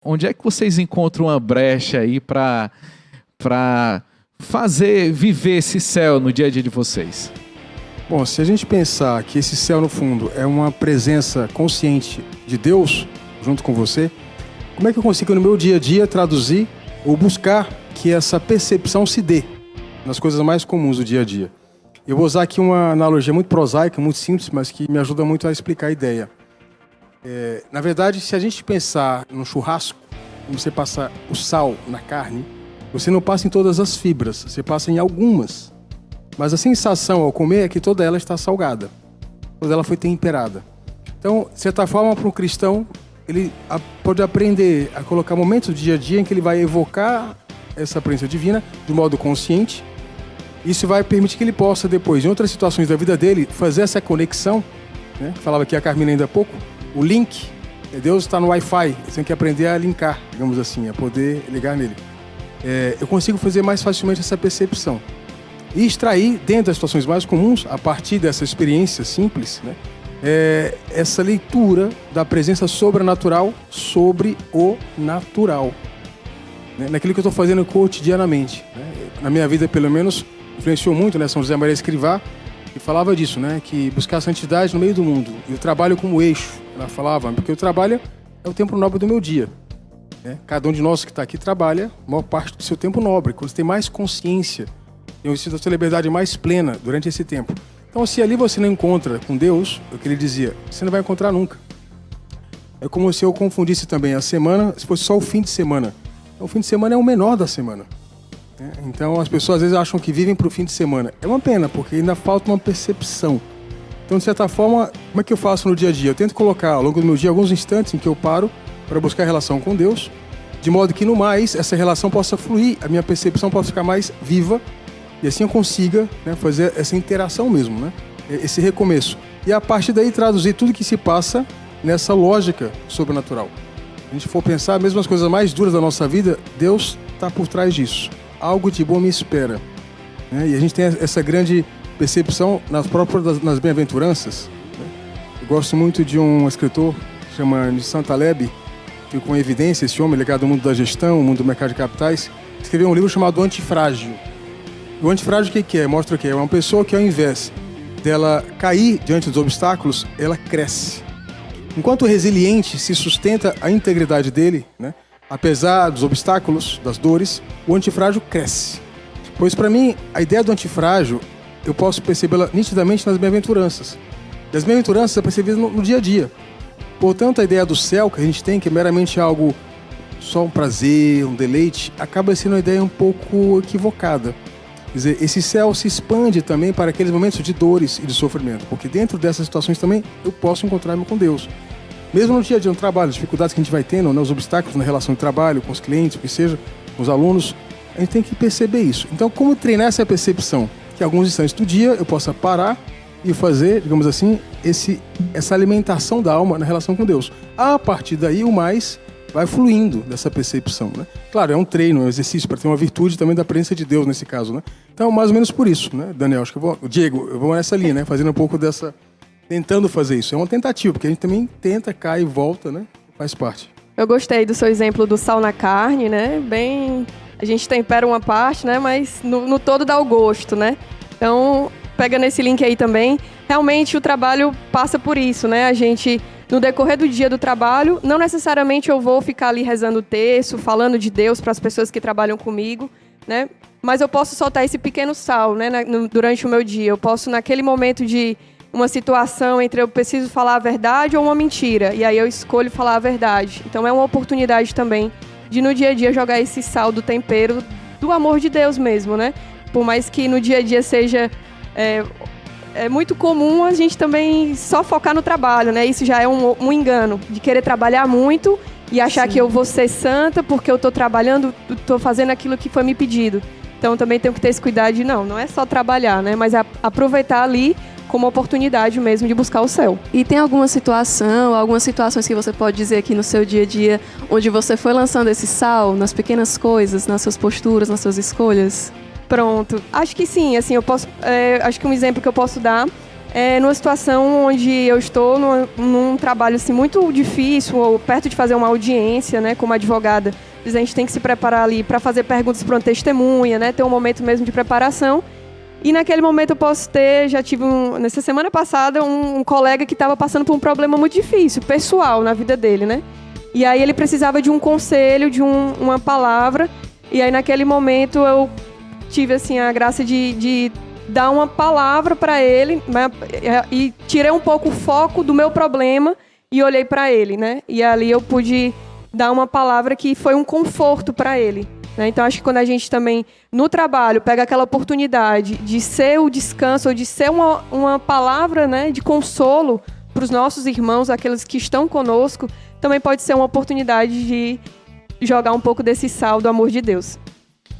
onde é que vocês encontram uma brecha aí para viver esse céu no dia a dia de vocês? Bom, se a gente pensar que esse céu no fundo é uma presença consciente de Deus junto com você, como é que eu consigo no meu dia a dia traduzir ou buscar que essa percepção se dê nas coisas mais comuns do dia a dia? Eu vou usar aqui uma analogia muito prosaica, muito simples, mas que me ajuda muito a explicar a ideia. Na verdade, se a gente pensar num churrasco, quando você passa o sal na carne, você não passa em todas as fibras, você passa em algumas. Mas a sensação ao comer é que toda ela está salgada, toda ela foi temperada. Então, de certa forma, para um cristão, ele pode aprender a colocar momentos do dia a dia em que ele vai evocar essa presença divina de modo consciente. Isso vai permitir que ele possa depois, em outras situações da vida dele, fazer essa conexão, né? Falava aqui a Carmina ainda há pouco, o link. Deus está no Wi-Fi, você tem que aprender a linkar, digamos assim, a poder ligar nele. Eu consigo fazer mais facilmente essa percepção. E extrair, dentro das situações mais comuns, a partir dessa experiência simples, né? Essa leitura da presença sobrenatural sobre o natural. Né? Naquilo que eu estou fazendo cotidianamente. Né? Na minha vida, pelo menos, influenciou muito, né? São José Maria Escrivá, que falava disso, né? Que buscar a santidade no meio do mundo. E o trabalho como eixo, ela falava, porque o trabalho é o tempo nobre do meu dia. Né? Cada um de nós que está aqui trabalha a maior parte do seu tempo nobre, quando você tem mais consciência, tem a sua liberdade mais plena durante esse tempo. Então, se ali você não encontra com Deus, o que ele dizia, você não vai encontrar nunca. É como se eu confundisse também a semana, se fosse só o fim de semana. Então, o fim de semana é o menor da semana. Então, as pessoas às vezes acham que vivem para o fim de semana. É uma pena, porque ainda falta uma percepção. Então, de certa forma, como é que eu faço no dia a dia? Eu tento colocar ao longo do meu dia alguns instantes em que eu paro para buscar relação com Deus, de modo que no mais essa relação possa fluir, a minha percepção possa ficar mais viva, e assim eu consiga, né, fazer essa interação mesmo, né, esse recomeço. E a partir daí traduzir tudo que se passa nessa lógica sobrenatural. Se a gente for pensar, mesmo as coisas mais duras da nossa vida, Deus está por trás disso. Algo de bom me espera. Né? E a gente tem essa grande percepção nas bem-aventuranças. Né? Eu gosto muito de um escritor que chama Nissan Taleb, que com evidência, esse homem ligado ao mundo da gestão, ao mundo do mercado de capitais, escreveu um livro chamado Antifrágil. O antifrágil o que é? Mostra o que é uma pessoa que ao invés dela cair diante dos obstáculos, ela cresce. Enquanto o resiliente se sustenta a integridade dele, né? Apesar dos obstáculos, das dores, o antifrágil cresce. Pois para mim, a ideia do antifrágil, eu posso percebê-la nitidamente nas bem-aventuranças. E as bem-aventuranças é percebida no dia a dia. Portanto, a ideia do céu que a gente tem, que é meramente algo, só um prazer, um deleite, acaba sendo uma ideia um pouco equivocada. Quer dizer, esse céu se expande também para aqueles momentos de dores e de sofrimento, porque dentro dessas situações também eu posso encontrar-me com Deus. Mesmo no dia a dia, no trabalho, as dificuldades que a gente vai tendo, né, os obstáculos na relação de trabalho, com os clientes, o que seja, com os alunos, a gente tem que perceber isso. Então, como treinar essa percepção? Que em alguns instantes do dia eu possa parar e fazer, digamos assim, essa alimentação da alma na relação com Deus. A partir daí, o mais vai fluindo dessa percepção, né? Claro, é um treino, é um exercício para ter uma virtude também da presença de Deus nesse caso, né? Então, mais ou menos por isso, né, Daniel? Acho que Diego, eu vou nessa linha, né? Fazendo um pouco dessa... Tentando fazer isso. É uma tentativa, porque a gente também tenta, cai e volta, né? Faz parte. Eu gostei do seu exemplo do sal na carne, né? Bem... A gente tempera uma parte, né? Mas no todo dá o gosto, né? Então, pega nesse link aí também. Realmente, o trabalho passa por isso, né? A gente... No decorrer do dia do trabalho, não necessariamente eu vou ficar ali rezando o terço, falando de Deus para as pessoas que trabalham comigo, né? Mas eu posso soltar esse pequeno sal, né, durante o meu dia. Eu posso, naquele momento de uma situação entre eu preciso falar a verdade ou uma mentira, e aí eu escolho falar a verdade. Então é uma oportunidade também de, no dia a dia, jogar esse sal do tempero do amor de Deus mesmo, né? Por mais que no dia a dia seja... É muito comum a gente também só focar no trabalho, né? Isso já é um engano, de querer trabalhar muito e achar que eu vou ser santa porque eu estou trabalhando, estou fazendo aquilo que foi me pedido. Então também tenho que ter esse cuidado de não é só trabalhar, né? Mas aproveitar ali como oportunidade mesmo de buscar o céu. E tem algumas situações que você pode dizer aqui no seu dia a dia, onde você foi lançando esse sal nas pequenas coisas, nas suas posturas, nas suas escolhas? Pronto. Acho que sim, assim, eu posso... acho que um exemplo que eu posso dar numa situação onde eu estou num trabalho assim, muito difícil, ou perto de fazer uma audiência, né, como advogada. A gente tem que se preparar ali para fazer perguntas para uma testemunha, né, ter um momento mesmo de preparação. E naquele momento eu posso ter, já tive nessa semana passada, um colega que estava passando por um problema muito difícil, pessoal, na vida dele, né? E aí ele precisava de um conselho, de uma palavra. E aí naquele momento eu tive assim a graça de dar uma palavra para ele, né? E tirei um pouco o foco do meu problema e olhei para ele, né? E ali eu pude dar uma palavra que foi um conforto para ele. Então, acho que quando a gente também, no trabalho, pega aquela oportunidade de ser o descanso, ou de ser uma palavra, né, de consolo para os nossos irmãos, aqueles que estão conosco, também pode ser uma oportunidade de jogar um pouco desse sal do amor de Deus.